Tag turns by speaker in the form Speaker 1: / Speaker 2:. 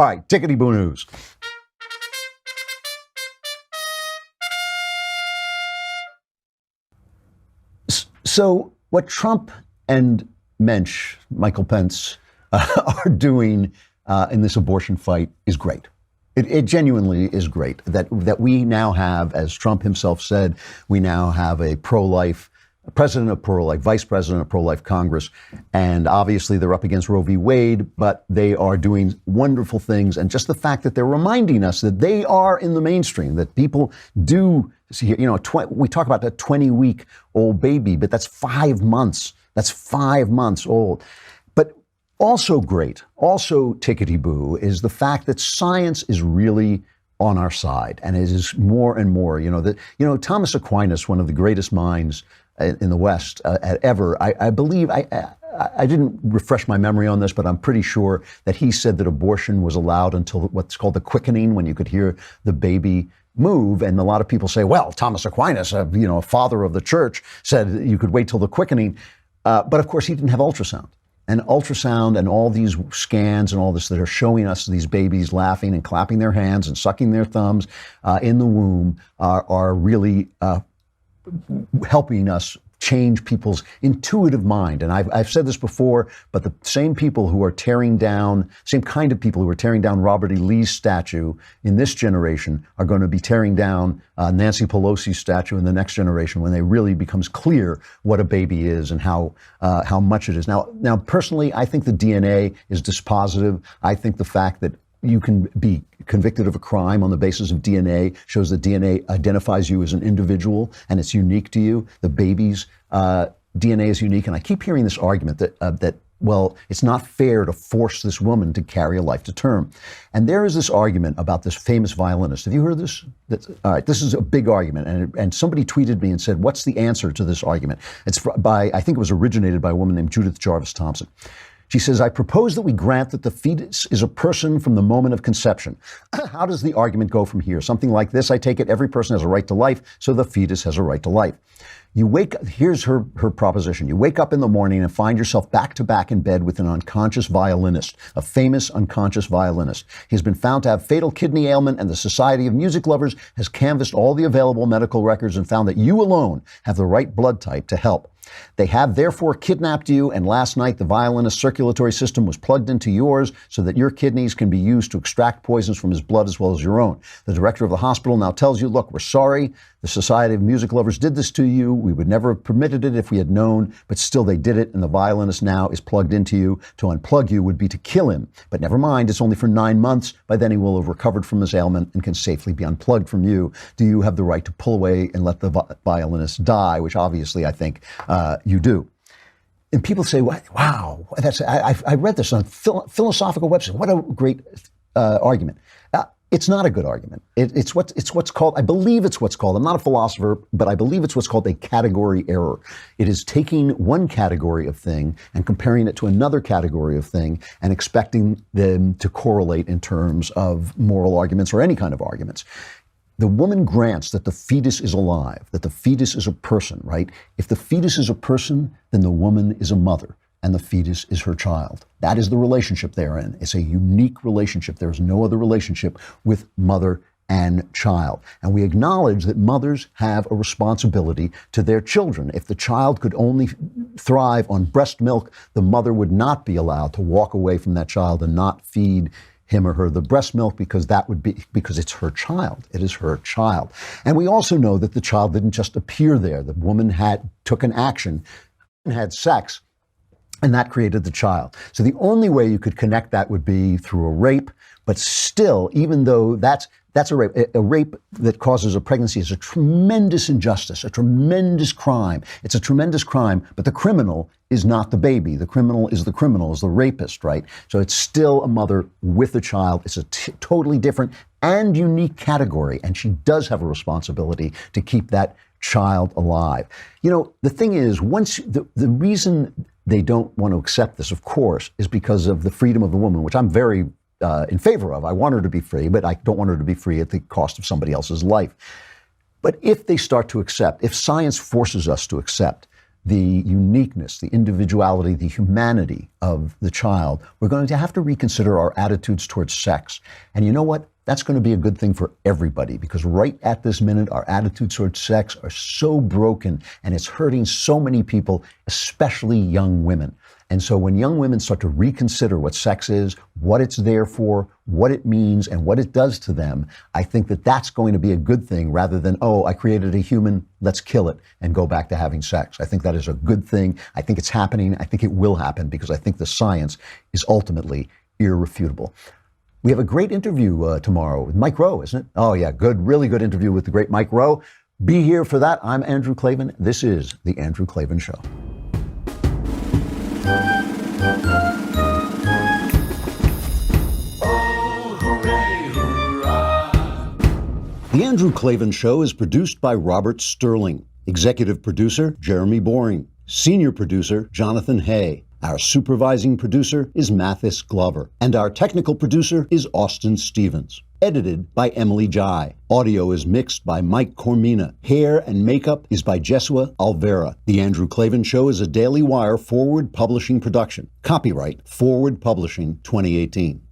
Speaker 1: All right, Tickety-Boo News. So what Trump and Mensch, Michael Pence, are doing in this abortion fight is great. It genuinely is great that we now have, as Trump himself said, we now have a pro-life president of pro-life, vice president of pro-life Congress, and obviously they're up against Roe v. Wade, but they are doing wonderful things. And just the fact that they're reminding us that they are in the mainstream, that people do, we talk about that 20-week-old baby, but that's 5 months. That's 5 months old. But also great, also Tickety-Boo, is the fact that science is really on our side, and it is more and more. Thomas Aquinas, one of the greatest minds in the West ever, I believe, I didn't refresh my memory on this, but I'm pretty sure that he said that abortion was allowed until what's called the quickening, when you could hear the baby move. And a lot of people say, well, Thomas Aquinas, a father of the church, said you could wait till the quickening. But of course, he didn't have ultrasound. And ultrasound and all these scans and all this that are showing us these babies laughing and clapping their hands and sucking their thumbs in the womb are really helping us change people's intuitive mind. And I've said this before, but the same people who are tearing down, same kind of people who are tearing down Robert E. Lee's statue in this generation are going to be tearing down Nancy Pelosi's statue in the next generation, when they really becomes clear what a baby is and how much it is. Now, personally, I think the DNA is dispositive. I think the fact that you can be convicted of a crime on the basis of DNA shows that DNA identifies you as an individual and it's unique to you. The baby's DNA is unique. And I keep hearing this argument that well, it's not fair to force this woman to carry a life to term. And there is this argument about this famous violinist. Have you heard this? All right, this is a big argument. And somebody tweeted me and said, what's the answer to this argument? It's I think it was originated by a woman named Judith Jarvis Thompson. She says, I propose that we grant that the fetus is a person from the moment of conception. How does the argument go from here? Something like this, I take it, every person has a right to life, so the fetus has a right to life. Here's her proposition. You wake up in the morning and find yourself back to back in bed with an unconscious violinist, a famous unconscious violinist. He has been found to have fatal kidney ailment, and the Society of Music Lovers has canvassed all the available medical records and found that you alone have the right blood type to help. They have therefore kidnapped you, and last night the violinist's circulatory system was plugged into yours so that your kidneys can be used to extract poisons from his blood as well as your own. The director of the hospital now tells you, look, we're sorry. The Society of Music Lovers did this to you. We would never have permitted it if we had known, but still they did it, and the violinist now is plugged into you. To unplug you would be to kill him. But never mind, it's only for 9 months. By then he will have recovered from his ailment and can safely be unplugged from you. Do you have the right to pull away and let the violinist die, which obviously I think you do. And people say, wow, I read this on a philosophical website. What a great argument. It's not a good argument. It's what's called, I believe it's what's called, I'm not a philosopher, but I believe it's what's called a category error. It is taking one category of thing and comparing it to another category of thing and expecting them to correlate in terms of moral arguments or any kind of arguments. The woman grants that the fetus is alive, that the fetus is a person, right? If the fetus is a person, then the woman is a mother, and the fetus is her child. That is the relationship they're in. It's a unique relationship. There is no other relationship with mother and child. And we acknowledge that mothers have a responsibility to their children. If the child could only thrive on breast milk, the mother would not be allowed to walk away from that child and not feed him or her the breast milk, because it's her child. It is her child. And we also know that the child didn't just appear there. The woman took an action and had sex, and that created the child. So the only way you could connect that would be through a rape. But still, even though that's a rape that causes a pregnancy is a tremendous injustice, a tremendous crime. It's a tremendous crime, but the criminal is not the baby. The criminal is the rapist, right? So it's still a mother with a child. It's a totally different and unique category, and she does have a responsibility to keep that child alive. The thing is, the reason they don't want to accept this, of course, is because of the freedom of the woman, which I'm very in favor of. I want her to be free, but I don't want her to be free at the cost of somebody else's life. But if they start to accept, if science forces us to accept the uniqueness, the individuality, the humanity of the child, we're going to have to reconsider our attitudes towards sex. And you know what? That's going to be a good thing for everybody, because right at this minute, our attitudes towards sex are so broken and it's hurting so many people, especially young women. And so when young women start to reconsider what sex is, what it's there for, what it means, and what it does to them, I think that that's going to be a good thing rather than, oh, I created a human, let's kill it and go back to having sex. I think that is a good thing. I think it's happening. I think it will happen because I think the science is ultimately irrefutable. We have a great interview tomorrow with Mike Rowe, isn't it? Oh, yeah, good, really good interview with the great Mike Rowe. Be here for that. I'm Andrew Klavan. This is The Andrew Klavan Show.
Speaker 2: Oh, hooray, hurrah.
Speaker 1: The Andrew Klavan Show is produced by Robert Sterling. Executive producer, Jeremy Boring. Senior producer, Jonathan Hay. Our supervising producer is Mathis Glover. And our technical producer is Austin Stevens. Edited by Emily Jai. Audio is mixed by Mike Cormina. Hair and makeup is by Jesua Alvera. The Andrew Klavan Show is a Daily Wire Forward Publishing production. Copyright Forward Publishing 2018.